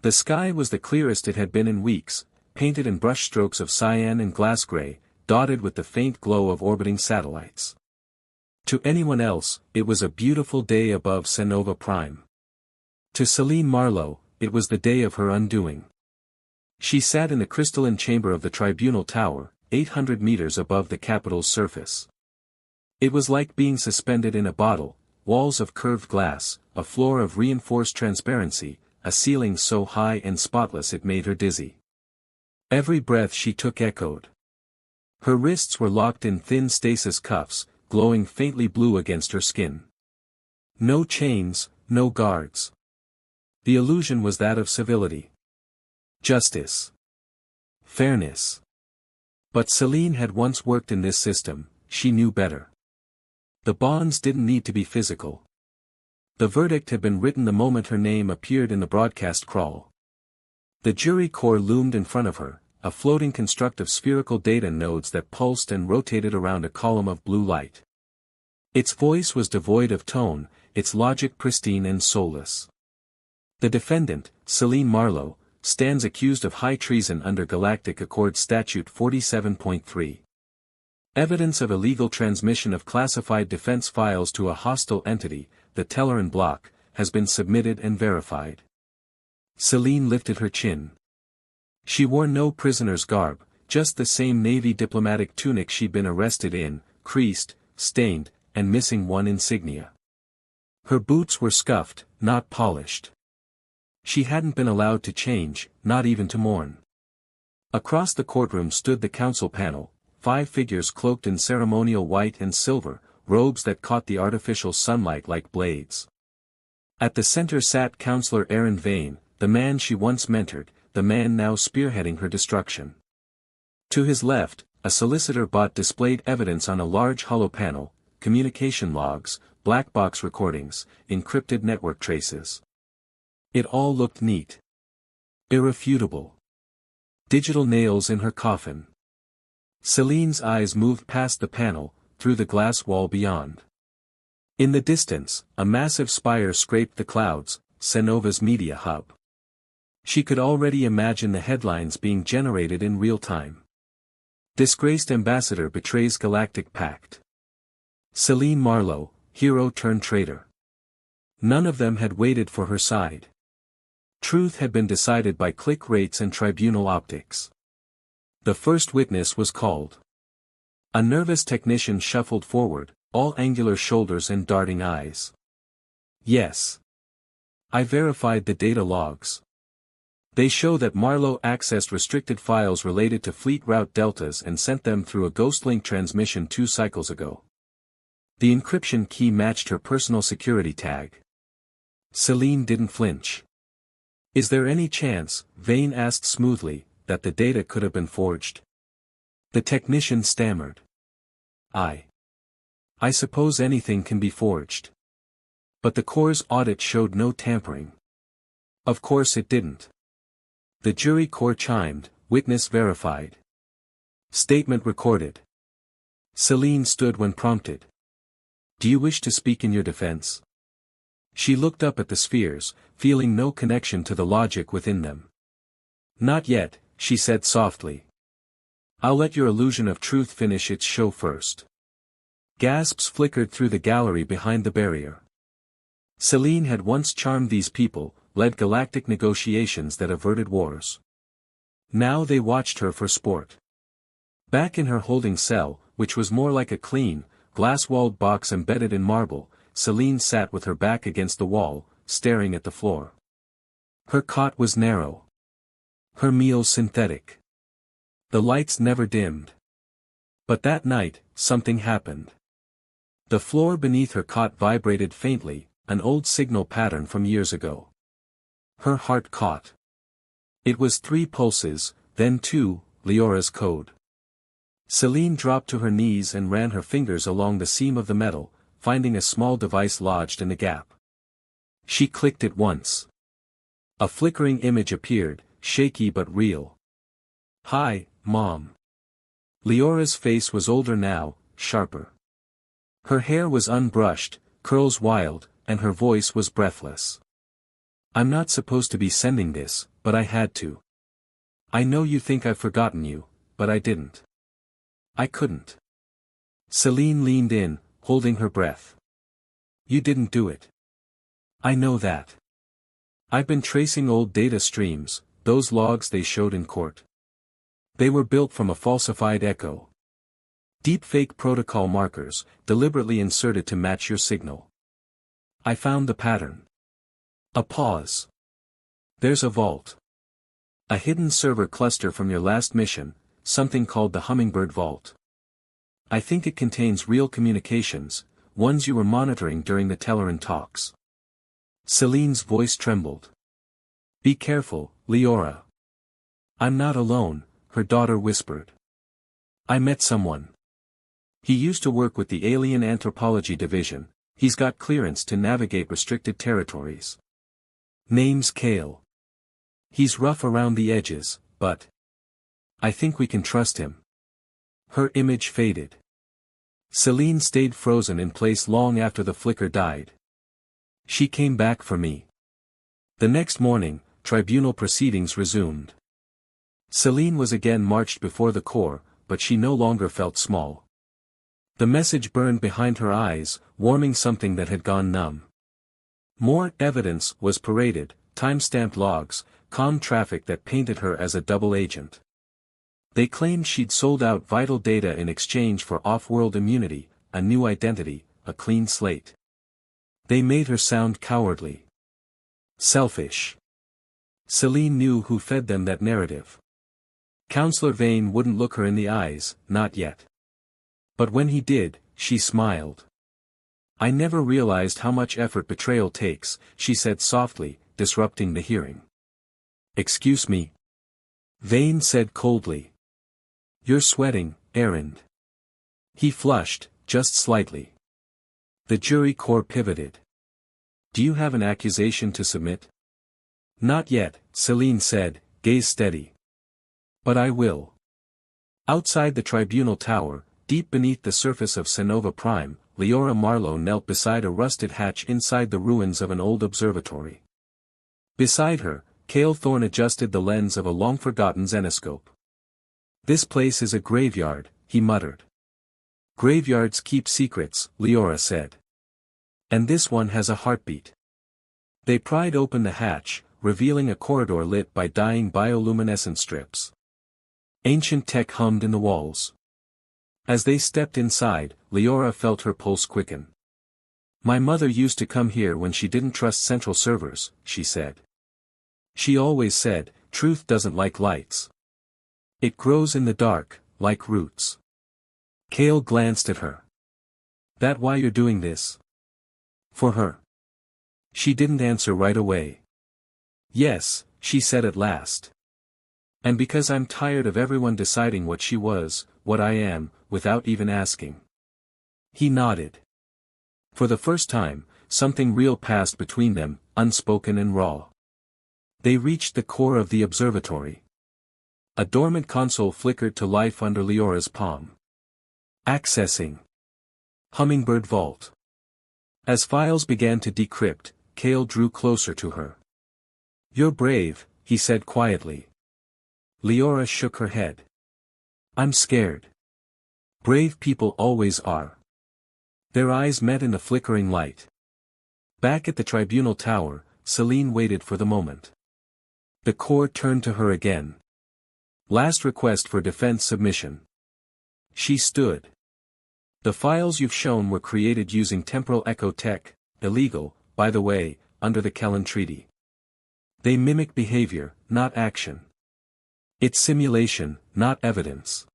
The sky was the clearest it had been in weeks, painted in brushstrokes of cyan and glass gray, dotted with the faint glow of orbiting satellites. To anyone else, it was a beautiful day above Senova Prime. To Celine Marlowe, it was the day of her undoing. She sat in the crystalline chamber of the Tribunal Tower, 800 meters above the Capitol's surface. It was like being suspended in a bottle, walls of curved glass, a floor of reinforced transparency, a ceiling so high and spotless it made her dizzy. Every breath she took echoed. Her wrists were locked in thin stasis cuffs, glowing faintly blue against her skin. No chains, no guards. The illusion was that of civility. Justice. Fairness. But Celine had once worked in this system, she knew better. The bonds didn't need to be physical. The verdict had been written the moment her name appeared in the broadcast crawl. The jury core loomed in front of her, a floating construct of spherical data nodes that pulsed and rotated around a column of blue light. Its voice was devoid of tone, its logic pristine and soulless. The defendant, Celine Marlowe, stands accused of high treason under Galactic Accord Statute 47.3. Evidence of illegal transmission of classified defense files to a hostile entity, the Telleran bloc, has been submitted and verified. Celine lifted her chin. She wore no prisoner's garb, just the same Navy diplomatic tunic she'd been arrested in, creased, stained, and missing one insignia. Her boots were scuffed, not polished. She hadn't been allowed to change, not even to mourn. Across the courtroom stood the council panel, 5 figures cloaked in ceremonial white and silver, robes that caught the artificial sunlight like blades. At the center sat Counselor Aaron Vane, the man she once mentored, the man now spearheading her destruction. To his left, a solicitor bot displayed evidence on a large hollow panel, communication logs, black box recordings, encrypted network traces. It all looked neat. Irrefutable. Digital nails in her coffin. Celine's eyes moved past the panel, through the glass wall beyond. In the distance, a massive spire scraped the clouds, Senova's media hub. She could already imagine the headlines being generated in real time. Disgraced ambassador betrays Galactic Pact. Celine Marlowe, hero turned traitor. None of them had waited for her side. Truth had been decided by click rates and tribunal optics. The first witness was called. A nervous technician shuffled forward, all angular shoulders and darting eyes. Yes. I verified the data logs. They show that Marlowe accessed restricted files related to fleet route deltas and sent them through a Ghostlink transmission 2 cycles ago. The encryption key matched her personal security tag. Celine didn't flinch. Is there any chance, Vane asked smoothly, that the data could have been forged? The technician stammered. I suppose anything can be forged. But the Corps' audit showed no tampering. Of course it didn't. The jury core chimed, witness verified. Statement recorded. Celine stood when prompted. Do you wish to speak in your defense? She looked up at the spheres, feeling no connection to the logic within them. Not yet, she said softly. I'll let your illusion of truth finish its show first. Gasps flickered through the gallery behind the barrier. Celine had once charmed these people, led galactic negotiations that averted wars. Now they watched her for sport. Back in her holding cell, which was more like a clean, glass-walled box embedded in marble, Celine sat with her back against the wall, staring at the floor. Her cot was narrow. Her meals synthetic. The lights never dimmed. But that night, something happened. The floor beneath her cot vibrated faintly, an old signal pattern from years ago. Her heart caught. It was 3 pulses, then 2, Leora's code. Celine dropped to her knees and ran her fingers along the seam of the metal, finding a small device lodged in the gap. She clicked it once. A flickering image appeared, shaky but real. Hi, Mom. Leora's face was older now, sharper. Her hair was unbrushed, curls wild, and her voice was breathless. I'm not supposed to be sending this, but I had to. I know you think I've forgotten you, but I didn't. I couldn't. Celine leaned in, holding her breath. You didn't do it. I know that. I've been tracing old data streams, those logs they showed in court. They were built from a falsified echo. Deepfake protocol markers, deliberately inserted to match your signal. I found the pattern. A pause. There's a vault. A hidden server cluster from your last mission, something called the Hummingbird Vault. I think it contains real communications, ones you were monitoring during the Telleran talks. Celine's voice trembled. Be careful, Leora. I'm not alone, her daughter whispered. I met someone. He used to work with the Alien Anthropology Division, he's got clearance to navigate restricted territories. Name's Kale. He's rough around the edges, but I think we can trust him. Her image faded. Celine stayed frozen in place long after the flicker died. She came back for me. The next morning, tribunal proceedings resumed. Celine was again marched before the Corps, but she no longer felt small. The message burned behind her eyes, warming something that had gone numb. More evidence was paraded, time-stamped logs, calm traffic that painted her as a double agent. They claimed she'd sold out vital data in exchange for off-world immunity, a new identity, a clean slate. They made her sound cowardly. Selfish. Celine knew who fed them that narrative. Counselor Vane wouldn't look her in the eyes, not yet. But when he did, she smiled. I never realized how much effort betrayal takes, she said softly, disrupting the hearing. Excuse me. Vane said coldly. You're sweating, Errand. He flushed, just slightly. The jury corps pivoted. Do you have an accusation to submit? Not yet, Celine said, gaze steady. But I will. Outside the tribunal tower, deep beneath the surface of Sonova Prime, Leora Marlowe knelt beside a rusted hatch inside the ruins of an old observatory. Beside her, Cale Thorne adjusted the lens of a long-forgotten zenoscope. This place is a graveyard, he muttered. Graveyards keep secrets, Leora said. And this one has a heartbeat. They pried open the hatch, revealing a corridor lit by dying bioluminescent strips. Ancient tech hummed in the walls. As they stepped inside, Leora felt her pulse quicken. My mother used to come here when she didn't trust central servers, she said. She always said, truth doesn't like lights. It grows in the dark, like roots. Cale glanced at her. That why you're doing this? For her. She didn't answer right away. Yes, she said at last. And because I'm tired of everyone deciding what she was, what I am, without even asking. He nodded. For the first time, something real passed between them, unspoken and raw. They reached the core of the observatory. A dormant console flickered to life under Leora's palm. Accessing. Hummingbird Vault. As files began to decrypt, Cale drew closer to her. You're brave, he said quietly. Leora shook her head. I'm scared. Brave people always are. Their eyes met in the flickering light. Back at the tribunal tower, Celine waited for the moment. The Corps turned to her again. Last request for defense submission. She stood. The files you've shown were created using temporal echo tech, illegal, by the way, under the Kellen Treaty. They mimic behavior, not action. It's simulation, not evidence.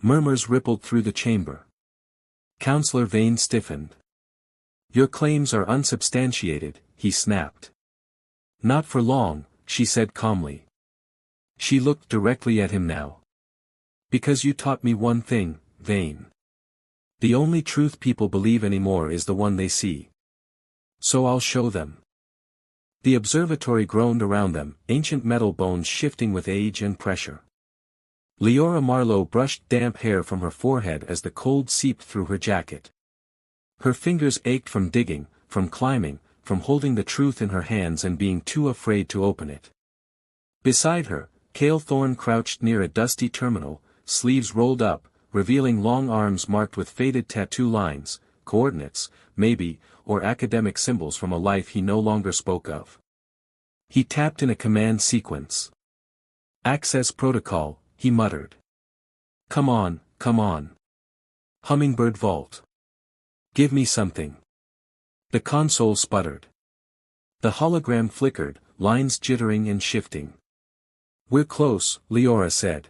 Murmurs rippled through the chamber. Counselor Vane stiffened. Your claims are unsubstantiated, he snapped. Not for long, she said calmly. She looked directly at him now. Because you taught me one thing, Vane. The only truth people believe anymore is the one they see. So I'll show them. The observatory groaned around them, ancient metal bones shifting with age and pressure. Leora Marlowe brushed damp hair from her forehead as the cold seeped through her jacket. Her fingers ached from digging, from climbing, from holding the truth in her hands and being too afraid to open it. Beside her, Cale Thorne crouched near a dusty terminal, sleeves rolled up, revealing long arms marked with faded tattoo lines, coordinates, maybe, or academic symbols from a life he no longer spoke of. He tapped in a command sequence. "Access protocol," he muttered. Come on, come on. Hummingbird Vault. Give me something." The console sputtered. The hologram flickered, lines jittering and shifting. "We're close," Leora said.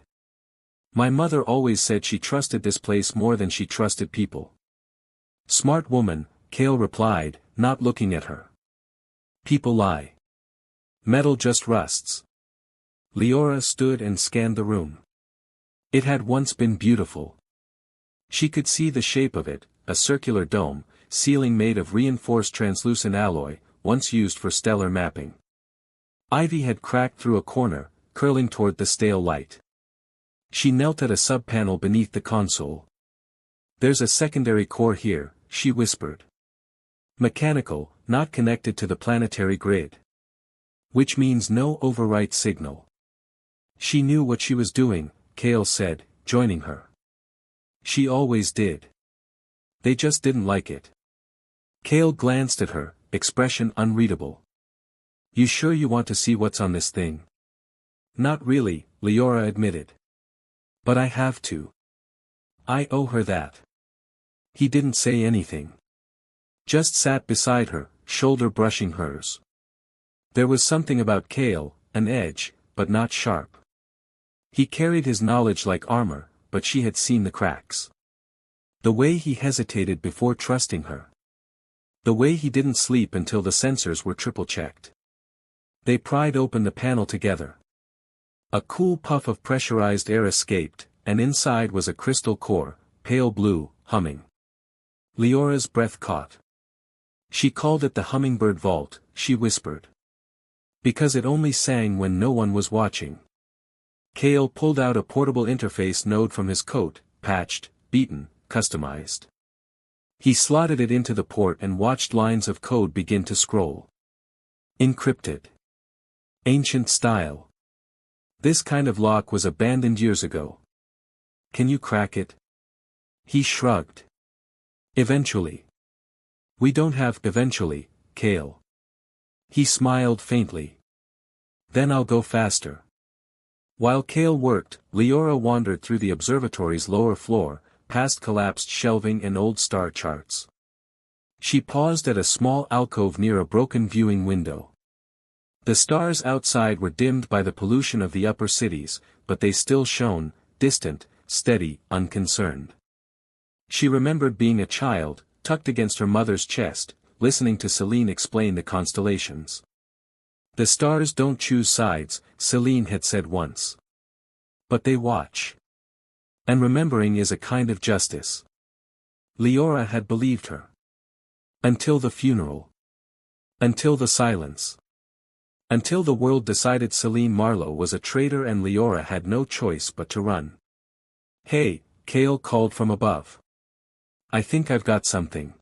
"My mother always said she trusted this place more than she trusted people." "Smart woman," Cale replied, not looking at her. "People lie. Metal just rusts." Leora stood and scanned the room. It had once been beautiful. She could see the shape of it, a circular dome, ceiling made of reinforced translucent alloy, once used for stellar mapping. Ivy had cracked through a corner, curling toward the stale light. She knelt at a sub-panel beneath the console. "There's a secondary core here," she whispered. "Mechanical, not connected to the planetary grid. Which means no overwrite signal." She knew what she was doing, Cale said, joining her. She always did. They just didn't like it. Cale glanced at her, expression unreadable. "You sure you want to see what's on this thing?" "Not really," Leora admitted. "But I have to. I owe her that." He didn't say anything. Just sat beside her, shoulder brushing hers. There was something about Cale, an edge, but not sharp. He carried his knowledge like armor, but she had seen the cracks. The way he hesitated before trusting her. The way he didn't sleep until the sensors were triple-checked. They pried open the panel together. A cool puff of pressurized air escaped, and inside was a crystal core, pale blue, humming. Leora's breath caught. She called it the Hummingbird Vault, she whispered. Because it only sang when no one was watching. Cale pulled out a portable interface node from his coat, patched, beaten, customized. He slotted it into the port and watched lines of code begin to scroll. Encrypted. Ancient style. This kind of lock was abandoned years ago. "Can you crack it?" He shrugged. "Eventually." "We don't have eventually, Cale." He smiled faintly. "Then I'll go faster." While Cale worked, Leora wandered through the observatory's lower floor, past collapsed shelving and old star charts. She paused at a small alcove near a broken viewing window. The stars outside were dimmed by the pollution of the upper cities, but they still shone, distant, steady, unconcerned. She remembered being a child, tucked against her mother's chest, listening to Celine explain the constellations. "The stars don't choose sides," Celine had said once. "But they watch. And remembering is a kind of justice." Leora had believed her. Until the funeral. Until the silence. Until the world decided Celine Marlowe was a traitor and Leora had no choice but to run. "Hey," Cale called from above. "I think I've got something."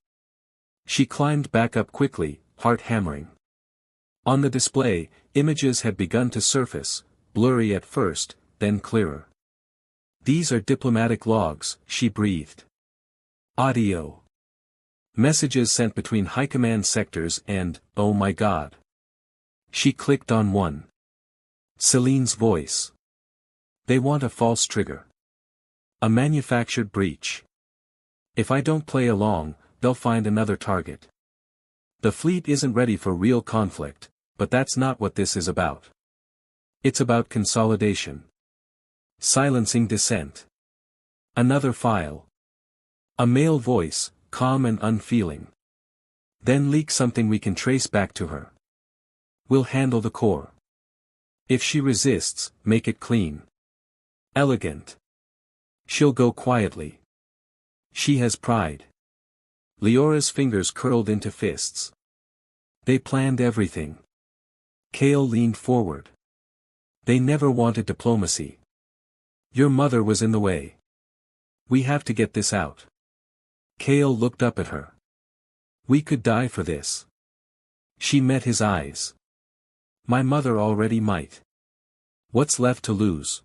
She climbed back up quickly, heart hammering. On the display, images had begun to surface, blurry at first, then clearer. "These are diplomatic logs," she breathed. "Audio. Messages sent between high command sectors and, oh my god." She clicked on one. Celine's voice. "They want a false trigger. A manufactured breach. If I don't play along, they'll find another target. The fleet isn't ready for real conflict, but that's not what this is about. It's about consolidation. Silencing dissent." Another file. A male voice, calm and unfeeling. "Then leak something we can trace back to her. We'll handle the core. If she resists, make it clean. Elegant. She'll go quietly. She has pride." Leora's fingers curled into fists. "They planned everything." Cale leaned forward. "They never wanted diplomacy. Your mother was in the way. We have to get this out." Cale looked up at her. "We could die for this." She met his eyes. My mother already might. What's left to lose?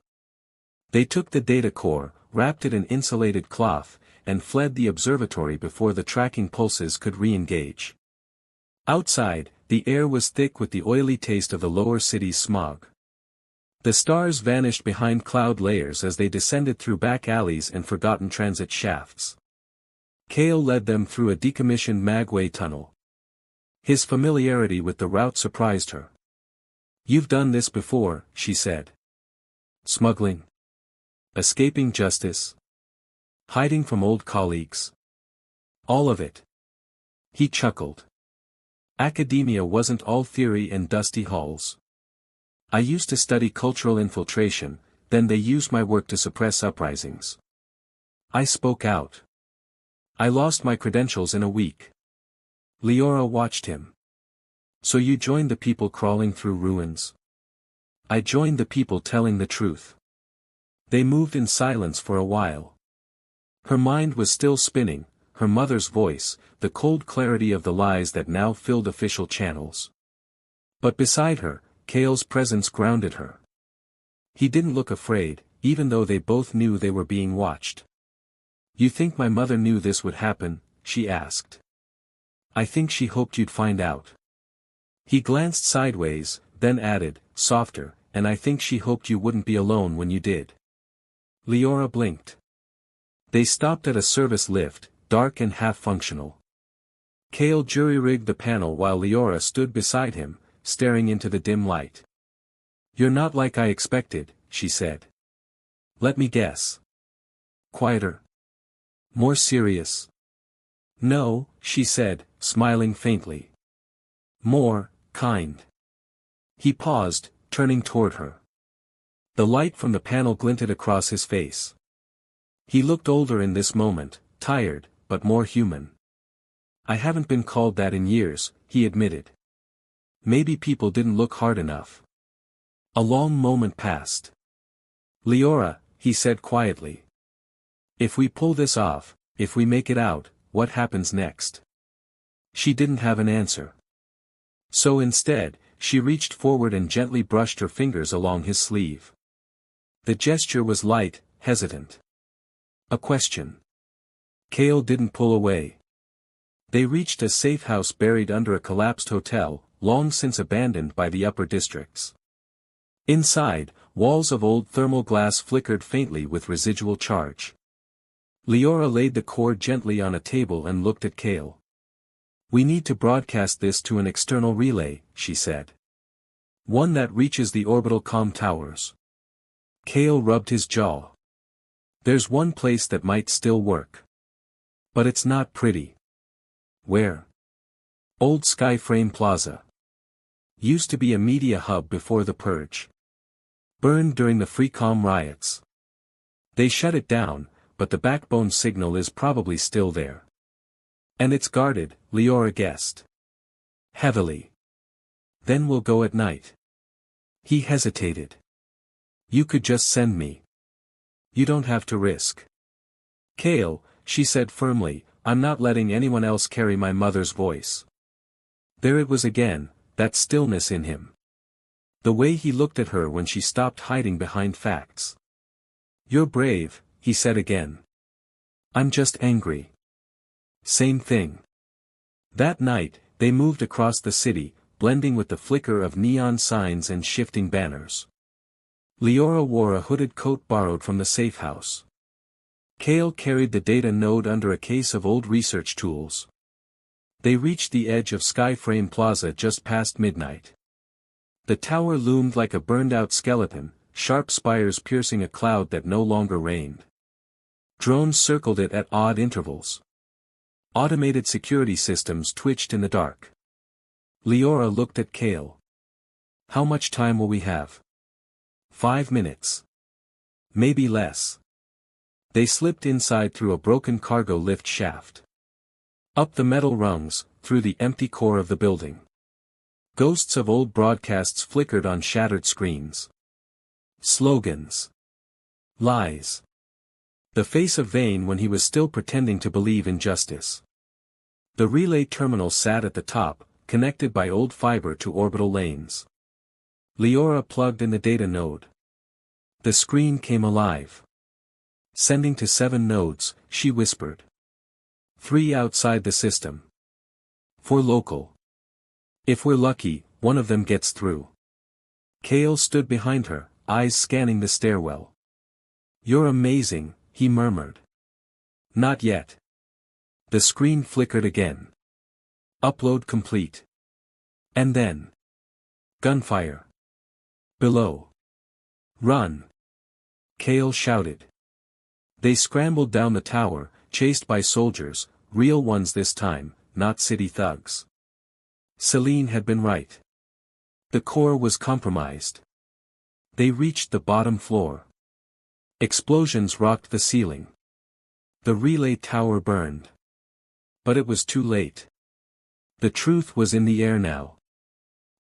They took the data core, wrapped it in insulated cloth, and fled the observatory before the tracking pulses could re-engage. Outside, the air was thick with the oily taste of the lower city's smog. The stars vanished behind cloud layers as they descended through back alleys and forgotten transit shafts. Kale led them through a decommissioned magway tunnel. His familiarity with the route surprised her. You've done this before, she said. Smuggling? Escaping justice? Hiding from old colleagues? All of it. He chuckled. Academia wasn't all theory and dusty halls. I used to study cultural infiltration, then they used my work to suppress uprisings. I spoke out. I lost my credentials in a week. Leora watched him. So you joined the people crawling through ruins? I joined the people telling the truth. They moved in silence for a while. Her mind was still spinning, her mother's voice, the cold clarity of the lies that now filled official channels. But beside her, Kale's presence grounded her. He didn't look afraid, even though they both knew they were being watched. You think my mother knew this would happen? She asked. I think she hoped you'd find out. He glanced sideways, then added, softer, and I think she hoped you wouldn't be alone when you did. Leora blinked. They stopped at a service lift, dark and half-functional. Kale jury-rigged the panel while Leora stood beside him, staring into the dim light. You're not like I expected, she said. Let me guess. Quieter? More serious? No, she said, smiling faintly. More, kind. He paused, turning toward her. The light from the panel glinted across his face. He looked older in this moment, tired, but more human. I haven't been called that in years, he admitted. Maybe people didn't look hard enough. A long moment passed. Leora, he said quietly. If we pull this off, if we make it out, what happens next? She didn't have an answer. So instead, she reached forward and gently brushed her fingers along his sleeve. The gesture was light, hesitant. A question. Kale didn't pull away. They reached a safe house buried under a collapsed hotel, long since abandoned by the upper districts. Inside, walls of old thermal glass flickered faintly with residual charge. Leora laid the cord gently on a table and looked at Kale. We need to broadcast this to an external relay, she said. One that reaches the orbital comm towers. Kale rubbed his jaw. There's one place that might still work. But it's not pretty. Where? Old Skyframe Plaza. Used to be a media hub before the purge. Burned during the Freecom riots. They shut it down, but the backbone signal is probably still there. And it's guarded, Leora guessed. Heavily. Then we'll go at night. He hesitated. You could just send me. You don't have to risk. Kale, she said firmly, I'm not letting anyone else carry my mother's voice. There it was again, that stillness in him. The way he looked at her when she stopped hiding behind facts. You're brave, he said again. I'm just angry. Same thing. That night, they moved across the city, blending with the flicker of neon signs and shifting banners. Leora wore a hooded coat borrowed from the safe house. Kale carried the data node under a case of old research tools. They reached the edge of Skyframe Plaza just past midnight. The tower loomed like a burned-out skeleton, sharp spires piercing a cloud that no longer rained. Drones circled it at odd intervals. Automated security systems twitched in the dark. Leora looked at Kale. How much time will we have? 5 minutes. Maybe less. They slipped inside through a broken cargo lift shaft. Up the metal rungs, through the empty core of the building. Ghosts of old broadcasts flickered on shattered screens. Slogans. Lies. The face of Vane when he was still pretending to believe in justice. The relay terminal sat at the top, connected by old fiber to orbital lanes. Leora plugged in the data node. The screen came alive. Sending to 7 nodes, she whispered. 3 outside the system. 4 local. If we're lucky, one of them gets through. Kale stood behind her, eyes scanning the stairwell. You're amazing, he murmured. Not yet. The screen flickered again. Upload complete. And then. Gunfire. Below. Run. Kale shouted. They scrambled down the tower, chased by soldiers, real ones this time, not city thugs. Celine had been right. The core was compromised. They reached the bottom floor. Explosions rocked the ceiling. The relay tower burned. But it was too late. The truth was in the air now.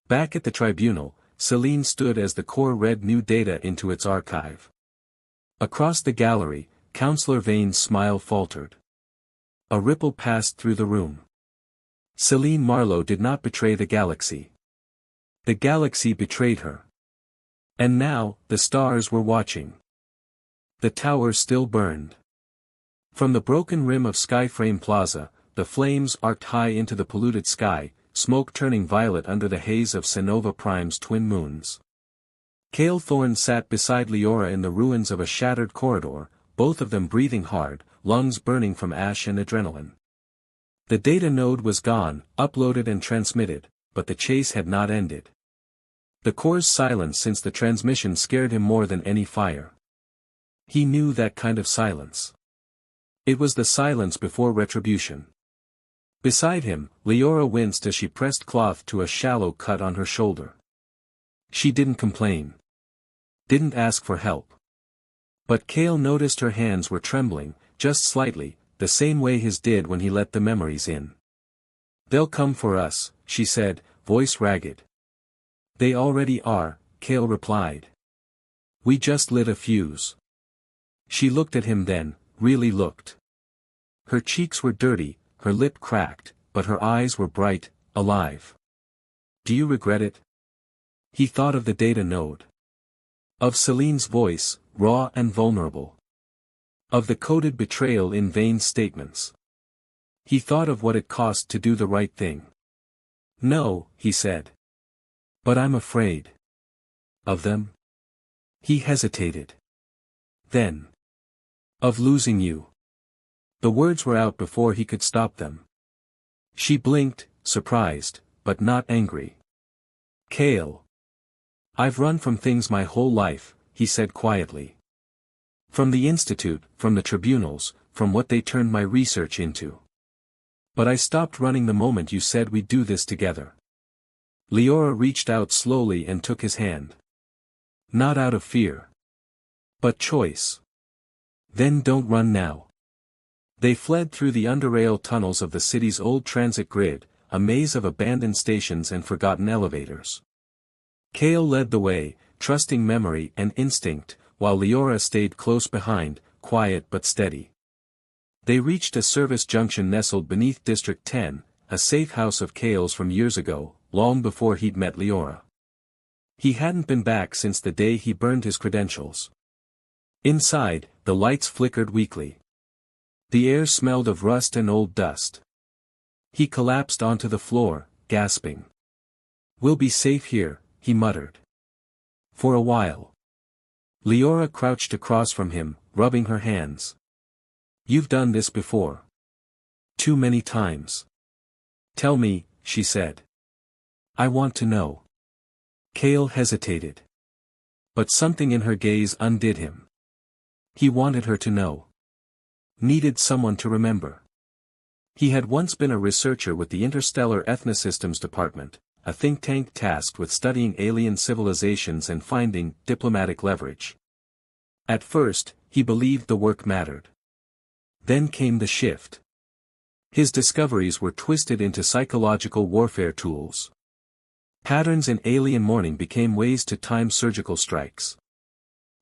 Back at the tribunal, Celine stood as the core read new data into its archive. Across the gallery, Counselor Vane's smile faltered. A ripple passed through the room. Celine Marlowe did not betray the galaxy. The galaxy betrayed her. And now, the stars were watching. The tower still burned. From the broken rim of Skyframe Plaza, the flames arced high into the polluted sky, smoke turning violet under the haze of Cenova Prime's twin moons. Cale Thorne sat beside Leora in the ruins of a shattered corridor, both of them breathing hard, lungs burning from ash and adrenaline. The data node was gone, uploaded and transmitted, but the chase had not ended. The core's silence since the transmission scared him more than any fire. He knew that kind of silence. It was the silence before retribution. Beside him, Leora winced as she pressed cloth to a shallow cut on her shoulder. She didn't complain. Didn't ask for help. But Cale noticed her hands were trembling, just slightly, the same way his did when he let the memories in. They'll come for us, she said, voice ragged. They already are, Cale replied. We just lit a fuse. She looked at him then, really looked. Her cheeks were dirty, her lip cracked, but her eyes were bright, alive. Do you regret it? He thought of the data node. Of Celine's voice, raw and vulnerable. Of the coded betrayal in Vane's statements. He thought of what it cost to do the right thing. No, he said. But I'm afraid. Of them? He hesitated. Then. Of losing you. The words were out before he could stop them. She blinked, surprised, but not angry. Cale. I've run from things my whole life, he said quietly. From the institute, from the tribunals, from what they turned my research into. But I stopped running the moment you said we'd do this together. Leora reached out slowly and took his hand. Not out of fear. But choice. Then don't run now. They fled through the underrail tunnels of the city's old transit grid, a maze of abandoned stations and forgotten elevators. Cale led the way, trusting memory and instinct, while Leora stayed close behind, quiet but steady. They reached a service junction nestled beneath District 10, a safe house of Cale's from years ago, long before he'd met Leora. He hadn't been back since the day he burned his credentials. Inside, the lights flickered weakly. The air smelled of rust and old dust. He collapsed onto the floor, gasping. We'll be safe here, he muttered. For a while. Leora crouched across from him, rubbing her hands. You've done this before. Too many times. Tell me, she said. I want to know. Cale hesitated. But something in her gaze undid him. He wanted her to know. Needed someone to remember. He had once been a researcher with the Interstellar Ethnosystems Department, a think tank tasked with studying alien civilizations and finding diplomatic leverage. At first, he believed the work mattered. Then came the shift. His discoveries were twisted into psychological warfare tools. Patterns in alien mourning became ways to time surgical strikes.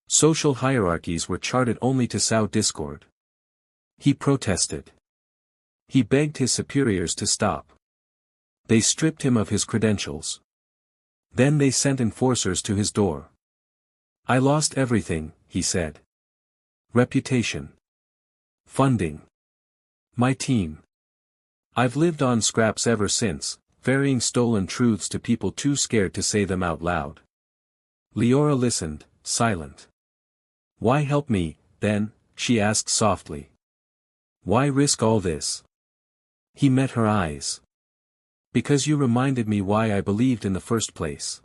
Social hierarchies were charted only to sow discord. He protested. He begged his superiors to stop. They stripped him of his credentials. Then they sent enforcers to his door. I lost everything, he said. Reputation. Funding. My team. I've lived on scraps ever since, ferrying stolen truths to people too scared to say them out loud. Leora listened, silent. Why help me, then? She asked softly. Why risk all this? He met her eyes. Because you reminded me why I believed in the first place.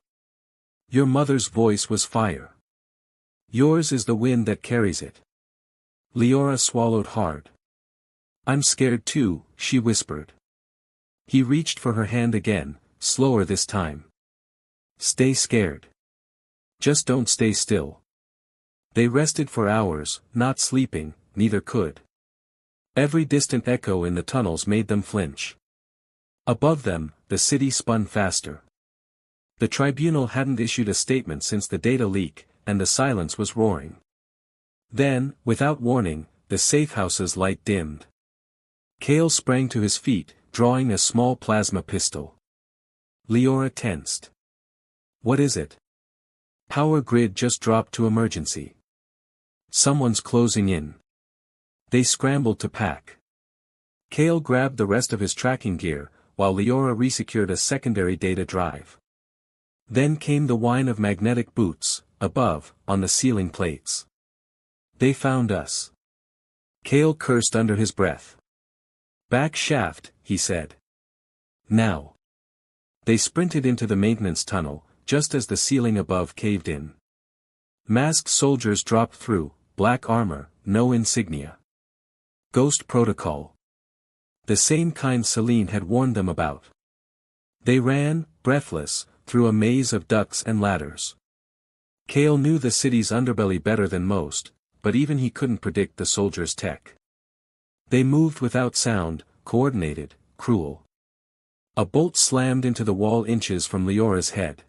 Your mother's voice was fire. Yours is the wind that carries it. Leora swallowed hard. I'm scared too, she whispered. He reached for her hand again, slower this time. Stay scared. Just don't stay still. They rested for hours, not sleeping, neither could. Every distant echo in the tunnels made them flinch. Above them, the city spun faster. The tribunal hadn't issued a statement since the data leak, and the silence was roaring. Then, without warning, the safehouse's light dimmed. Kale sprang to his feet, drawing a small plasma pistol. Leora tensed. What is it? Power grid just dropped to emergency. Someone's closing in. They scrambled to pack. Kale grabbed the rest of his tracking gear, while Leora resecured a secondary data drive. Then came the whine of magnetic boots, above, on the ceiling plates. They found us. Kale cursed under his breath. Back shaft, he said. Now. They sprinted into the maintenance tunnel, just as the ceiling above caved in. Masked soldiers dropped through, black armor, no insignia. Ghost protocol. The same kind Celine had warned them about. They ran, breathless, through a maze of ducts and ladders. Kale knew the city's underbelly better than most, but even he couldn't predict the soldiers' tech. They moved without sound, coordinated, cruel. A bolt slammed into the wall inches from Leora's head.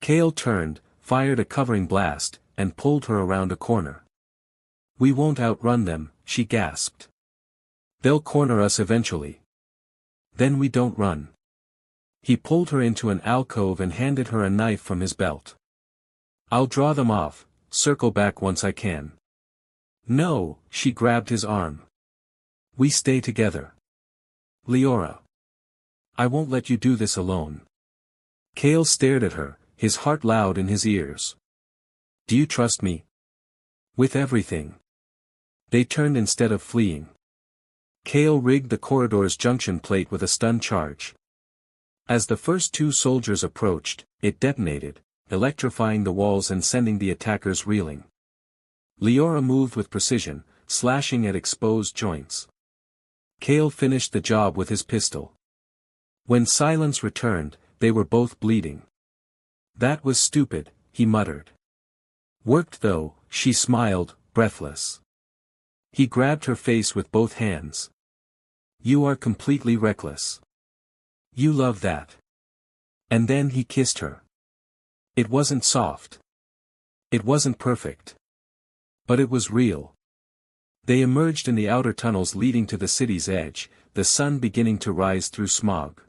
Kale turned, fired a covering blast, and pulled her around a corner. We won't outrun them, she gasped. They'll corner us eventually. Then we don't run. He pulled her into an alcove and handed her a knife from his belt. I'll draw them off, circle back once I can. No, she grabbed his arm. We stay together. Leora. I won't let you do this alone. Kale stared at her, his heart loud in his ears. Do you trust me? With everything. They turned instead of fleeing. Kale rigged the corridor's junction plate with a stun charge. As the first two soldiers approached, it detonated, electrifying the walls and sending the attackers reeling. Leora moved with precision, slashing at exposed joints. Kale finished the job with his pistol. When silence returned, they were both bleeding. That was stupid, he muttered. Worked though, she smiled, breathless. He grabbed her face with both hands. You are completely reckless. You love that. And then he kissed her. It wasn't soft. It wasn't perfect. But it was real. They emerged in the outer tunnels leading to the city's edge, the sun beginning to rise through smog.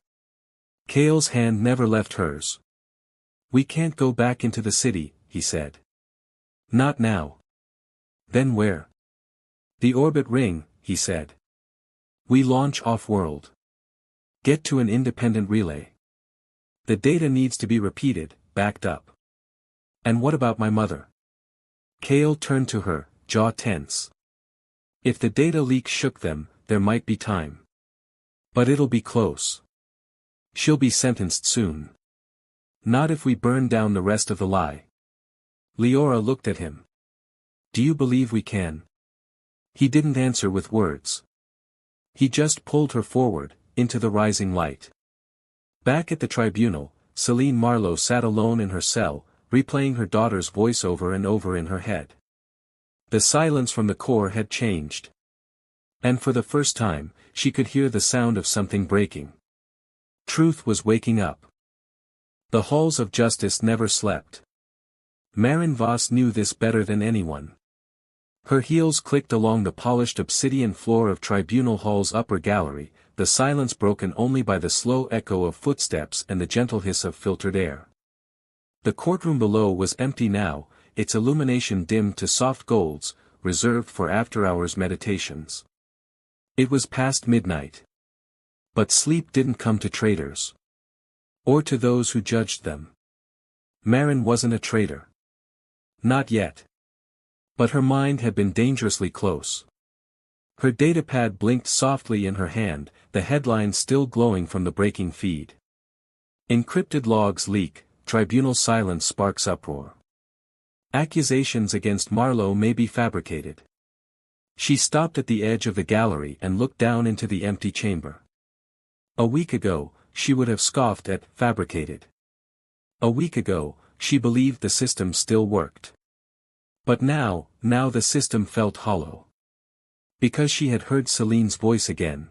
Kale's hand never left hers. We can't go back into the city, he said. Not now. Then where? The orbit ring, he said. We launch off-world. Get to an independent relay. The data needs to be repeated, backed up. And what about my mother? Kale turned to her, jaw tense. If the data leak shook them, there might be time. But it'll be close. She'll be sentenced soon. Not if we burn down the rest of the lie. Leora looked at him. Do you believe we can? He didn't answer with words. He just pulled her forward, into the rising light. Back at the tribunal, Celine Marlowe sat alone in her cell, replaying her daughter's voice over and over in her head. The silence from the core had changed. And for the first time, she could hear the sound of something breaking. Truth was waking up. The halls of justice never slept. Marin Voss knew this better than anyone. Her heels clicked along the polished obsidian floor of Tribunal Hall's upper gallery, the silence broken only by the slow echo of footsteps and the gentle hiss of filtered air. The courtroom below was empty now, its illumination dimmed to soft golds, reserved for after-hours meditations. It was past midnight. But sleep didn't come to traitors. Or to those who judged them. Marin wasn't a traitor. Not yet. But her mind had been dangerously close. Her datapad blinked softly in her hand, the headlines still glowing from the breaking feed. Encrypted logs leak, tribunal silence sparks uproar. Accusations against Marlowe may be fabricated. She stopped at the edge of the gallery and looked down into the empty chamber. A week ago, she would have scoffed at fabricated. A week ago, she believed the system still worked. But now the system felt hollow. Because she had heard Celine's voice again.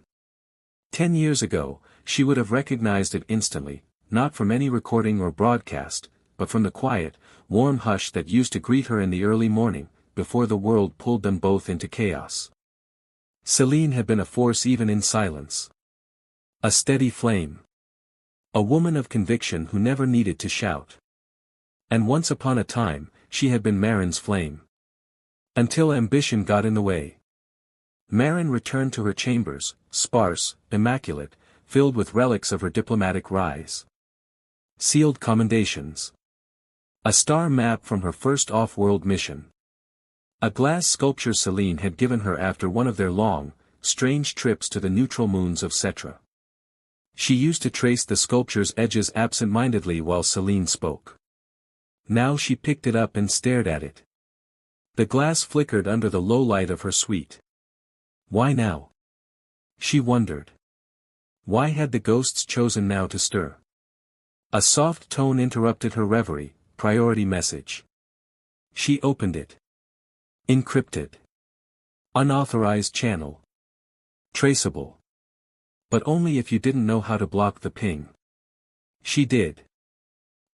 10 years ago, she would have recognized it instantly, not from any recording or broadcast, but from the quiet, warm hush that used to greet her in the early morning, before the world pulled them both into chaos. Celine had been a force even in silence. A steady flame. A woman of conviction who never needed to shout. And once upon a time, she had been Marin's flame. Until ambition got in the way. Marin returned to her chambers, sparse, immaculate, filled with relics of her diplomatic rise. Sealed commendations. A star map from her first off-world mission. A glass sculpture Celine had given her after one of their long, strange trips to the neutral moons of Cetra. She used to trace the sculpture's edges absent-mindedly while Celine spoke. Now she picked it up and stared at it. The glass flickered under the low light of her suite. Why now? She wondered. Why had the ghosts chosen now to stir? A soft tone interrupted her reverie, priority message. She opened it. Encrypted. Unauthorized channel. Traceable. But only if you didn't know how to block the ping. She did.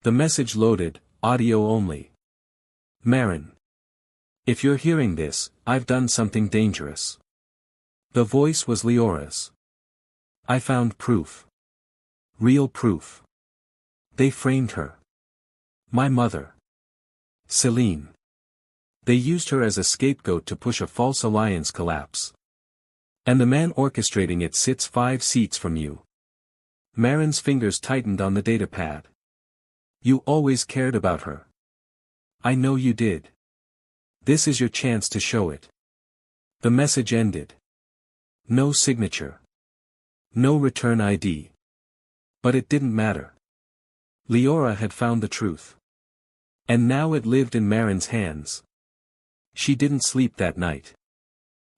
The message loaded, audio only. Marin. If you're hearing this, I've done something dangerous. The voice was Leora's. I found proof. Real proof. They framed her. My mother. Celine. They used her as a scapegoat to push a false alliance collapse. And the man orchestrating it sits 5 seats from you. Marin's fingers tightened on the datapad. You always cared about her. I know you did. This is your chance to show it. The message ended. No signature. No return ID. But it didn't matter. Leora had found the truth. And now it lived in Marin's hands. She didn't sleep that night.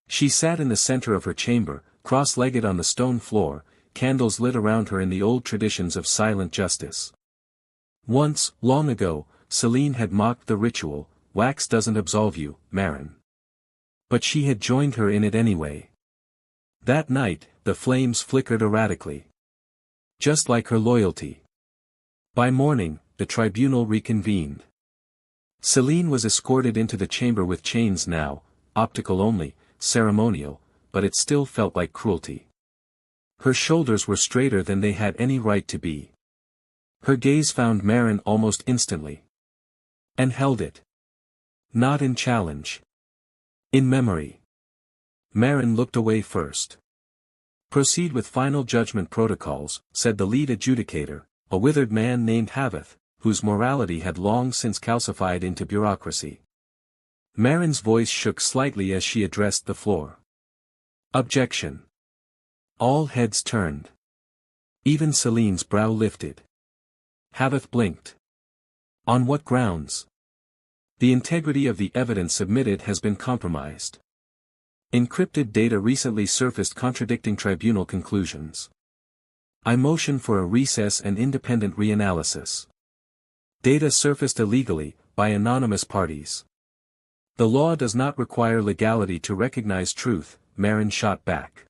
She sat in the center of her chamber, cross-legged on the stone floor, candles lit around her in the old traditions of silent justice. Once, long ago, Celine had mocked the ritual, wax doesn't absolve you, Marin. But she had joined her in it anyway. That night, the flames flickered erratically. Just like her loyalty. By morning, the tribunal reconvened. Celine was escorted into the chamber with chains now, optical only, ceremonial, but it still felt like cruelty. Her shoulders were straighter than they had any right to be. Her gaze found Marin almost instantly. And held it. Not in challenge. In memory. Marin looked away first. Proceed with final judgment protocols, said the lead adjudicator, a withered man named Haveth, whose morality had long since calcified into bureaucracy. Marin's voice shook slightly as she addressed the floor. Objection. All heads turned. Even Celine's brow lifted. Haveth blinked. On what grounds? The integrity of the evidence submitted has been compromised. Encrypted data recently surfaced contradicting tribunal conclusions. I motion for a recess and independent reanalysis. Data surfaced illegally, by anonymous parties. The law does not require legality to recognize truth, Marin shot back.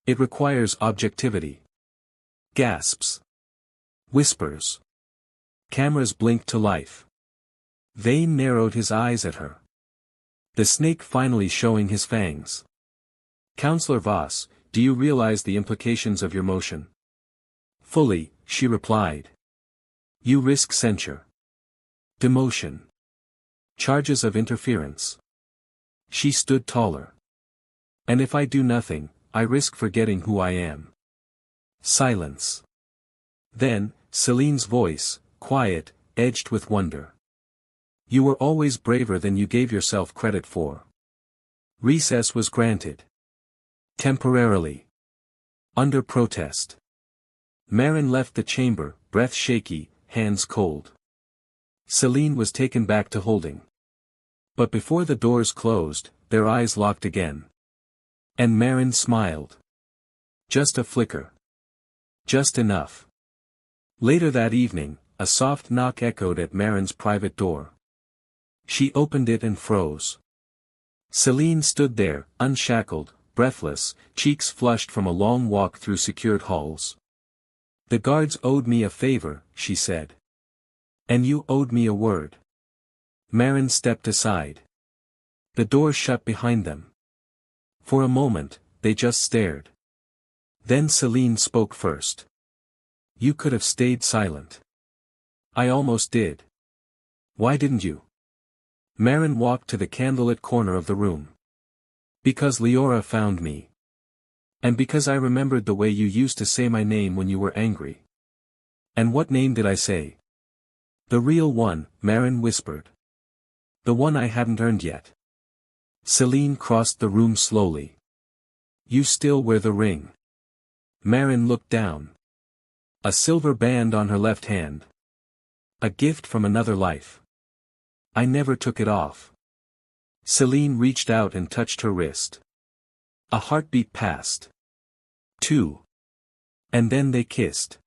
It requires objectivity. Gasps. Whispers. Cameras blinked to life. Vane narrowed his eyes at her. The snake finally showing his fangs. Counselor Voss, do you realize the implications of your motion? Fully, she replied. You risk censure. Demotion. Charges of interference. She stood taller. And if I do nothing, I risk forgetting who I am. Silence. Then, Celine's voice, quiet, edged with wonder. You were always braver than you gave yourself credit for. Recess was granted. Temporarily. Under protest. Marin left the chamber, breath shaky, hands cold. Celine was taken back to holding. But before the doors closed, their eyes locked again. And Marin smiled. Just a flicker. Just enough. Later that evening, a soft knock echoed at Marin's private door. She opened it and froze. Celine stood there, unshackled, breathless, cheeks flushed from a long walk through secured halls. The guards owed me a favor, she said. And you owed me a word. Marin stepped aside. The door shut behind them. For a moment, they just stared. Then Celine spoke first. You could have stayed silent. I almost did. Why didn't you? Marin walked to the candlelit corner of the room. Because Leora found me. And because I remembered the way you used to say my name when you were angry. And what name did I say? The real one, Marin whispered. The one I hadn't earned yet. Celine crossed the room slowly. You still wear the ring. Marin looked down. A silver band on her left hand. A gift from another life. I never took it off. Celine reached out and touched her wrist. A heartbeat passed. 2. And then they kissed.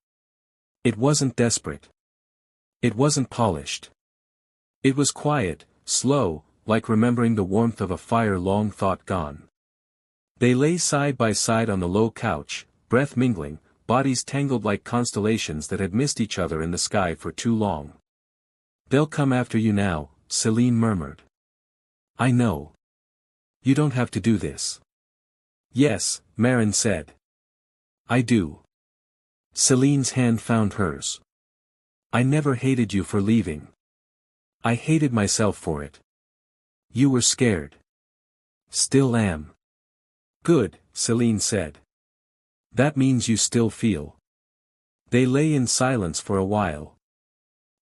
It wasn't desperate. It wasn't polished. It was quiet, slow, like remembering the warmth of a fire long thought gone. They lay side by side on the low couch, breath mingling, bodies tangled like constellations that had missed each other in the sky for too long. They'll come after you now, Celine murmured. I know. You don't have to do this. Yes, Marin said. I do. Celine's hand found hers. I never hated you for leaving. I hated myself for it. You were scared. Still am. Good, Celine said. That means you still feel. They lay in silence for a while.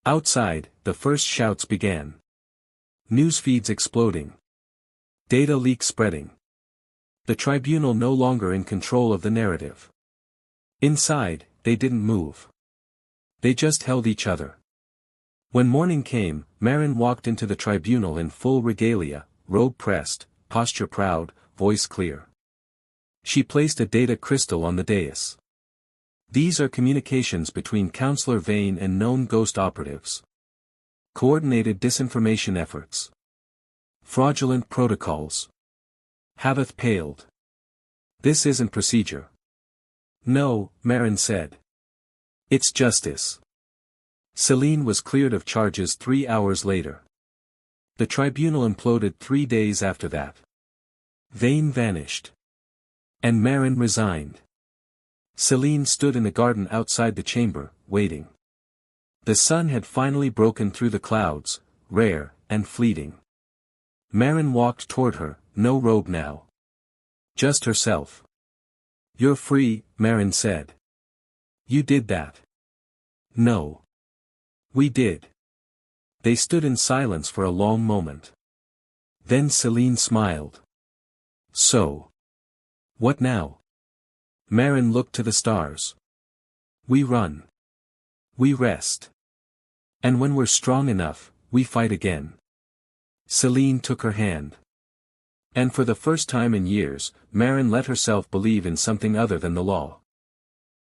Outside, the first shouts began. News feeds exploding. Data leaks spreading. The tribunal no longer in control of the narrative. Inside, they didn't move. They just held each other. When morning came, Marin walked into the tribunal in full regalia, robe pressed, posture proud, voice clear. She placed a data crystal on the dais. These are communications between Counselor Vane and known ghost operatives. Coordinated disinformation efforts. Fraudulent protocols. Haveth paled. This isn't procedure. No, Marin said. It's justice. Celine was cleared of charges 3 hours later. The tribunal imploded 3 days after that. Vane vanished. And Marin resigned. Celine stood in the garden outside the chamber, waiting. The sun had finally broken through the clouds, rare and fleeting. Marin walked toward her, no robe now. Just herself. You're free, Marin said. You did that. No. We did. They stood in silence for a long moment. Then Celine smiled. So. What now? Marin looked to the stars. We run. We rest. And when we're strong enough, we fight again. Celine took her hand. And for the first time in years, Marin let herself believe in something other than the law.